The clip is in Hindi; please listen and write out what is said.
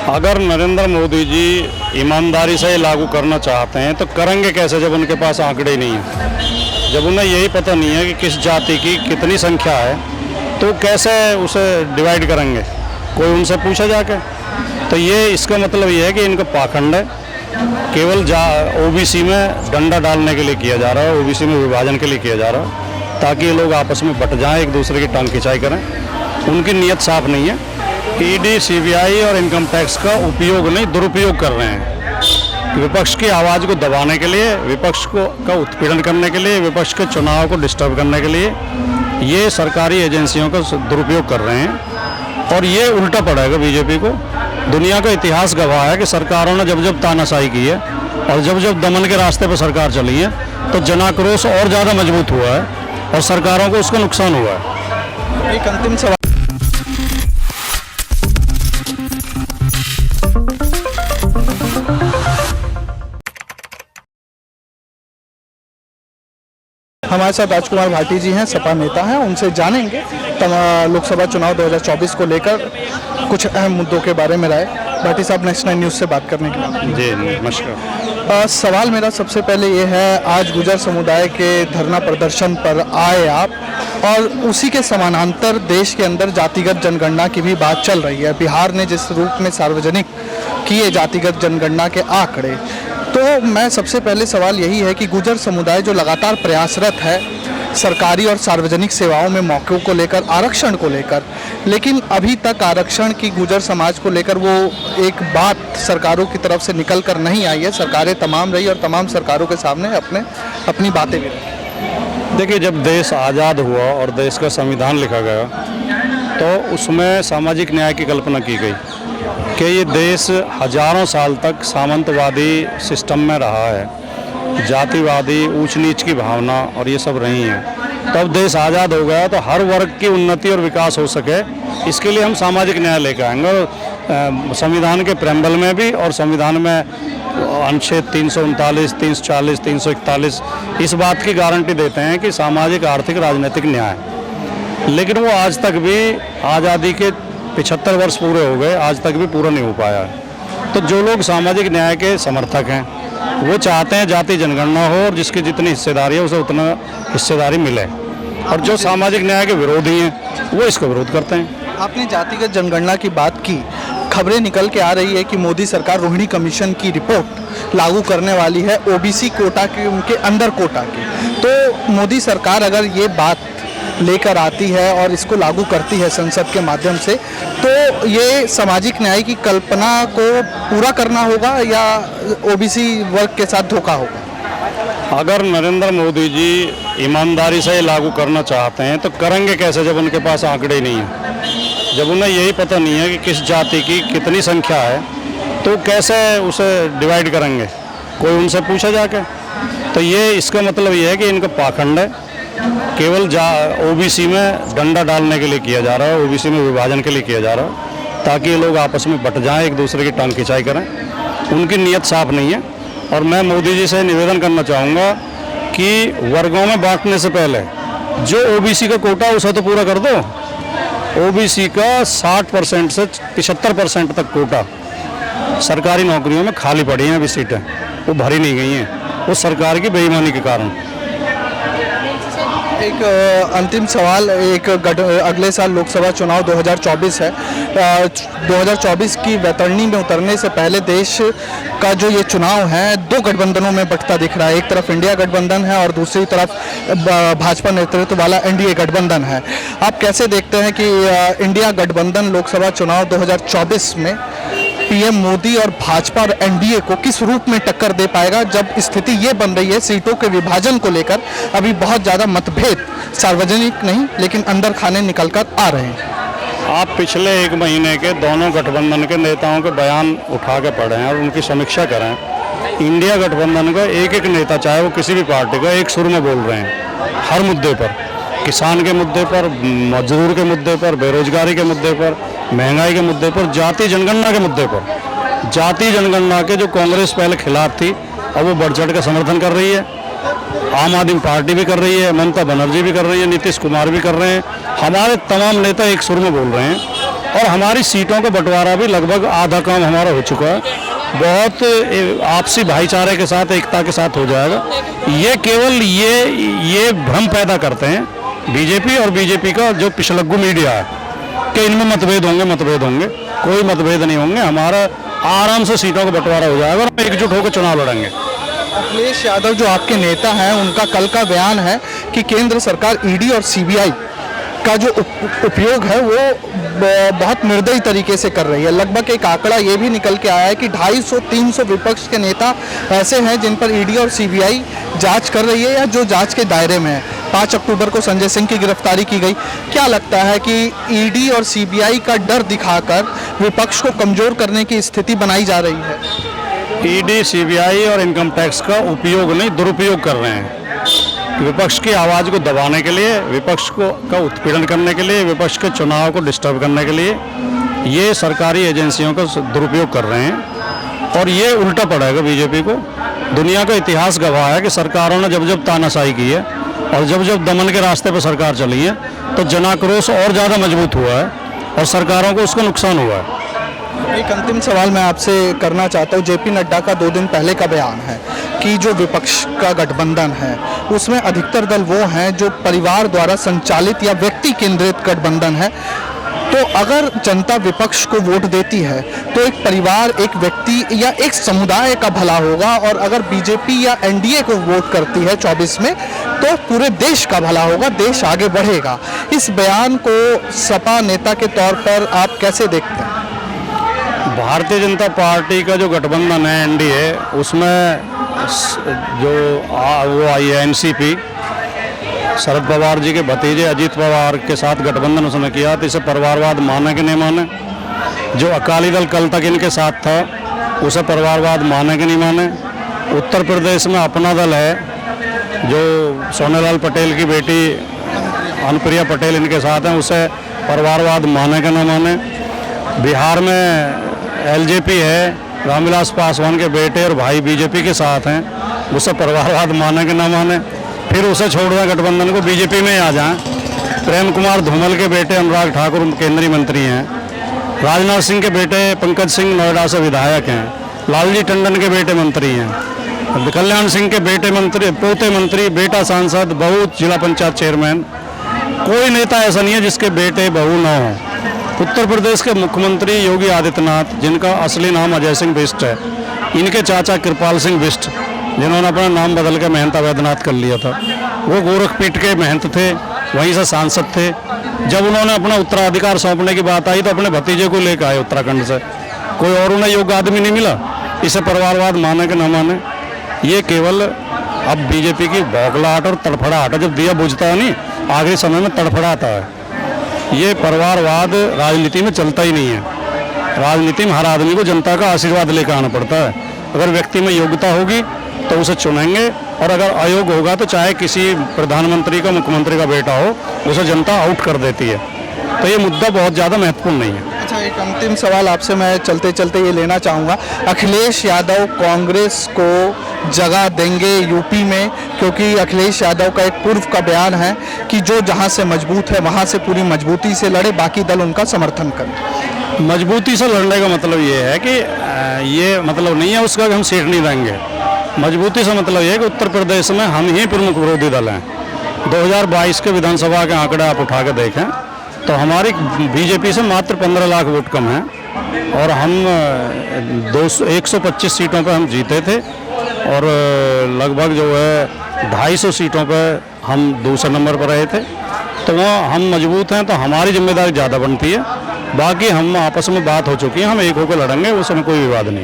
अगर नरेंद्र मोदी जी ईमानदारी से लागू करना चाहते हैं तो करेंगे कैसे, जब उनके पास आंकड़े नहीं हैं। जब उन्हें यही पता नहीं है कि किस जाति की कितनी संख्या है तो कैसे उसे डिवाइड करेंगे, कोई उनसे पूछा जाके। तो ये इसका मतलब ये है कि इनका पाखंड है, केवल ओबीसी में डंडा डालने के लिए किया जा रहा है, ओबीसी में विभाजन के लिए किया जा रहा है, ताकि ये लोग आपस में बट जाएं, एक दूसरे की टांग खिंचाई करें। उनकी नीयत साफ नहीं है। ईडी, सीबीआई और इनकम टैक्स का उपयोग नहीं, दुरुपयोग कर रहे हैं विपक्ष की आवाज़ को दबाने के लिए, विपक्ष का उत्पीड़न करने के लिए, विपक्ष के चुनाव को डिस्टर्ब करने के लिए ये सरकारी एजेंसियों का दुरुपयोग कर रहे हैं। और ये उल्टा पड़ेगा बीजेपी को। दुनिया का इतिहास गवाह है कि सरकारों ने जब जब तानाशाही की है और जब जब दमन के रास्ते पर सरकार चली है तो जनाक्रोश और ज़्यादा मजबूत हुआ है और सरकारों को उसका नुकसान हुआ है। एक अंतिम सवाल, हमारे साथ राजकुमार भाटी जी हैं, सपा नेता हैं, उनसे जानेंगे लोकसभा चुनाव 2024 को लेकर कुछ अहम मुद्दों के बारे में राय। भाटी साहब, नेक्स्ट 9 न्यूज़ से बात करने के लिए। जी नमस्कार। सवाल मेरा सबसे पहले ये है, आज गुर्जर समुदाय के धरना प्रदर्शन पर आए आप, और उसी के समानांतर देश के अंदर जातिगत जनगणना की भी बात चल रही है। बिहार ने जिस रूप में सार्वजनिक किए जातिगत जनगणना के आंकड़े, तो मैं सबसे पहले सवाल यही है कि गुर्जर समुदाय जो लगातार प्रयासरत है सरकारी और सार्वजनिक सेवाओं में मौक़ों को लेकर, आरक्षण को लेकर, लेकिन अभी तक आरक्षण की गुर्जर समाज को लेकर वो एक बात सरकारों की तरफ से निकल कर नहीं आई है। सरकारें तमाम रही और तमाम सरकारों के सामने अपनी बातें भी रखी। देखिए, जब देश आज़ाद हुआ और देश का संविधान लिखा गया तो उसमें सामाजिक न्याय की कल्पना की गई कि ये देश हजारों साल तक सामंतवादी सिस्टम में रहा है, जातिवादी ऊंच नीच की भावना और ये सब रही हैं। तब देश आज़ाद हो गया तो हर वर्ग की उन्नति और विकास हो सके, इसके लिए हम सामाजिक न्याय लेकर आएंगे। और संविधान के प्रेम्बल में भी और संविधान में अनुच्छेद 339, 340, 341 इस बात की गारंटी देते हैं कि सामाजिक, आर्थिक, राजनीतिक न्याय। लेकिन वो आज तक भी, आज़ादी के 75 वर्ष पूरे हो गए, आज तक भी पूरा नहीं हो पाया है। तो जो लोग सामाजिक न्याय के समर्थक हैं वो चाहते हैं जाति जनगणना हो और जिसकी जितनी हिस्सेदारी है उसे उतना हिस्सेदारी मिले, और जो सामाजिक न्याय के विरोधी हैं वो इसका विरोध करते हैं। आपने जातिगत जनगणना की बात की, खबरें निकल के आ रही है कि मोदी सरकार रोहिणी कमीशन की रिपोर्ट लागू करने वाली है ओबीसी कोटा के, उनके अंडर कोटा की। तो मोदी सरकार अगर ये बात लेकर आती है और इसको लागू करती है संसद के माध्यम से, तो ये सामाजिक न्याय की कल्पना को पूरा करना होगा या ओबीसी वर्ग के साथ धोखा होगा? अगर नरेंद्र मोदी जी ईमानदारी से लागू करना चाहते हैं तो करेंगे कैसे, जब उनके पास आंकड़े नहीं हैं। जब उन्हें यही पता नहीं है कि किस जाति की कितनी संख्या है तो कैसे उसे डिवाइड करेंगे, कोई उनसे पूछा जाके। तो ये इसका मतलब ये है कि इनका पाखंड है, केवल ओबीसी में डंडा डालने के लिए किया जा रहा है, ओबीसी में विभाजन के लिए किया जा रहा है, ताकि ये लोग आपस में बट जाएं, एक दूसरे की टांग खिंचाई करें। उनकी नीयत साफ नहीं है। और मैं मोदी जी से निवेदन करना चाहूँगा कि वर्गों में बांटने से पहले जो ओबीसी का कोटा उसे तो पूरा कर दो। ओबीसी का 60% से 75% तक कोटा सरकारी नौकरियों में खाली पड़ी हैं, अभी सीटें वो भरी नहीं गई हैं, वो सरकार की बेईमानी के कारण। एक अंतिम सवाल, अगले साल लोकसभा चुनाव 2024 है। 2024 की वैतरणी में उतरने से पहले देश का जो ये चुनाव है 2 गठबंधनों में बंटता दिख रहा है। एक तरफ इंडिया गठबंधन है और दूसरी तरफ भाजपा नेतृत्व वाला एनडीए गठबंधन है। आप कैसे देखते हैं कि इंडिया गठबंधन लोकसभा चुनाव 2024 में पीएम मोदी और भाजपा और एनडीए को किस रूप में टक्कर दे पाएगा, जब स्थिति ये बन रही है सीटों के विभाजन को लेकर अभी बहुत ज़्यादा मतभेद सार्वजनिक नहीं लेकिन अंदर खाने निकल कर आ रहे हैं? आप पिछले 1 महीने के दोनों गठबंधन के नेताओं के बयान उठा के पढ़ें और उनकी समीक्षा करें। इंडिया गठबंधन का एक एक नेता, चाहे वो किसी भी पार्टी का, एक सुर में बोल रहे हैं हर मुद्दे पर, किसान के मुद्दे पर, मजदूर के मुद्दे पर, बेरोजगारी के मुद्दे पर, महंगाई के मुद्दे पर, जाति जनगणना के मुद्दे पर। जाति जनगणना के जो कांग्रेस पहले खिलाफ थी अब वो बढ़ चढ़ का समर्थन कर रही है। आम आदमी पार्टी भी कर रही है, ममता बनर्जी भी कर रही है, नीतीश कुमार भी कर रहे हैं, हमारे तमाम नेता एक सुर में बोल रहे हैं और हमारी सीटों का बंटवारा भी लगभग आधा काम हमारा हो चुका है। बहुत आपसी भाईचारे के साथ, एकता के साथ हो जाएगा। ये केवल ये भ्रम पैदा करते हैं बीजेपी और बीजेपी का जो पिछलग्गू मीडिया है कि इनमें मतभेद होंगे। कोई मतभेद नहीं होंगे। हमारा आराम से सीटों का बंटवारा हो जाएगा और हम एकजुट होकर चुनाव लड़ेंगे। अखिलेश यादव जो आपके नेता हैं, उनका कल का बयान है कि केंद्र सरकार ईडी और सीबीआई का जो उपयोग है वो बहुत निर्दयी तरीके से कर रही है। लगभग एक आंकड़ा ये भी निकल के आया है कि 250-300 विपक्ष के नेता ऐसे हैं जिन पर ईडी और सीबीआई जांच कर रही है या जो जांच के दायरे में है। 5 अक्टूबर को संजय सिंह की गिरफ्तारी की गई। क्या लगता है कि ईडी और सीबीआई का डर दिखाकर विपक्ष को कमजोर करने की स्थिति बनाई जा रही है? ईडी, सीबीआई और इनकम टैक्स का उपयोग नहीं, दुरुपयोग कर रहे हैं। विपक्ष की आवाज़ को दबाने के लिए, विपक्ष का उत्पीड़न करने के लिए, विपक्ष के चुनाव को डिस्टर्ब करने के लिए ये सरकारी एजेंसियों का दुरुपयोग कर रहे हैं और ये उल्टा पड़ेगा बीजेपी को। दुनिया का इतिहास गवाह है कि सरकारों ने जब जब तानाशाही की है और जब जब दमन के रास्ते पर सरकार चली है तो जनाक्रोश और ज़्यादा मजबूत हुआ है और सरकारों को उसका नुकसान हुआ है। एक अंतिम सवाल मैं आपसे करना चाहता हूँ। जेपी नड्डा का 2 दिन पहले का बयान है कि जो विपक्ष का गठबंधन है उसमें अधिकतर दल वो हैं जो परिवार द्वारा संचालित या व्यक्ति केंद्रित गठबंधन है। तो अगर जनता विपक्ष को वोट देती है तो एक परिवार, एक व्यक्ति या एक समुदाय का भला होगा, और अगर बीजेपी या एनडीए को वोट करती है 24 में तो पूरे देश का भला होगा, देश आगे बढ़ेगा। इस बयान को सपा नेता के तौर पर आप कैसे देखते हैं? भारतीय जनता पार्टी का जो गठबंधन है एनडीए, उसमें जो वो आई है एनसीपी, शरद पवार जी के भतीजे अजीत पवार के साथ गठबंधन उसने किया, तो इसे परिवारवाद माने कि नहीं माने? जो अकाली दल कल तक इनके साथ था उसे परिवारवाद माने कि नहीं माने? उत्तर प्रदेश में अपना दल है जो सोनेलाल पटेल की बेटी अनुप्रिया पटेल इनके साथ हैं, उसे परिवारवाद माने कि न माने? बिहार में एलजेपी है, रामविलास पासवान के बेटे और भाई बीजेपी के साथ हैं, उसे परिवारवाद माने कि न माने? फिर उसे छोड़ दें गठबंधन को, बीजेपी में आ जाएं। प्रेम कुमार धूमल के बेटे अनुराग ठाकुर केंद्रीय मंत्री हैं, राजनाथ सिंह के बेटे पंकज सिंह नोएडा से विधायक हैं, लालजी टंडन के बेटे मंत्री हैं, कल्याण सिंह के बेटे मंत्री, पोते मंत्री, बेटा सांसद, बहू जिला पंचायत चेयरमैन। कोई नेता ऐसा नहीं है जिसके बेटे बहू न हो। उत्तर प्रदेश के मुख्यमंत्री योगी आदित्यनाथ, जिनका असली नाम अजय सिंह बिष्ट है, इनके चाचा कृपाल सिंह बिष्ट, जिन्होंने अपना नाम बदल के महंत वैद्यनाथ कर लिया था, वो गोरखपीठ के महंत थे, वहीं से सांसद थे। जब उन्होंने अपना उत्तराधिकार सौंपने की बात आई तो अपने भतीजे को लेकर आए उत्तराखंड से, कोई और उन्हें योग्य आदमी नहीं मिला। इसे परिवारवाद माने कि न माने, ये केवल अब बीजेपी की बौखलाहट और तड़फड़ाहट है। जब दिया बुझता है नहीं, आखिरी समय में तड़फड़ाता है। ये परिवारवाद राजनीति में चलता ही नहीं है। राजनीति में हर आदमी को जनता का आशीर्वाद लेकर आना पड़ता है। अगर व्यक्ति में योग्यता होगी तो उसे चुनेंगे, और अगर अयोग्य होगा तो चाहे किसी प्रधानमंत्री का, मुख्यमंत्री का बेटा हो, उसे जनता आउट कर देती है। तो ये मुद्दा बहुत ज़्यादा महत्वपूर्ण नहीं है। अच्छा, एक अंतिम सवाल आपसे मैं चलते चलते ये लेना चाहूँगा। अखिलेश यादव कांग्रेस को जगह देंगे यूपी में? क्योंकि अखिलेश यादव का एक पूर्व का बयान है कि जो जहाँ से मजबूत है वहाँ से पूरी मजबूती से लड़े, बाकी दल उनका समर्थन करें। मजबूती से लड़ने का मतलब ये है कि ये मतलब नहीं है उसका कि हम सीट नहीं देंगे। मजबूती से मतलब ये है कि उत्तर प्रदेश में हम ही प्रमुख विरोधी दल हैं। 2022 के विधानसभा के आंकड़े आप उठा के देखें तो हमारी बीजेपी से मात्र 15 लाख वोट कम है, और हम 125 सीटों पर हम जीते थे, और लगभग जो है 250 सीटों पर हम दूसरे नंबर पर रहे थे। तो वहाँ हम मजबूत हैं, तो हमारी जिम्मेदारी ज़्यादा बनती है। बाकी हम आपस में बात हो चुकी है, हम एक होकर लड़ेंगे, उसमें कोई विवाद नहीं।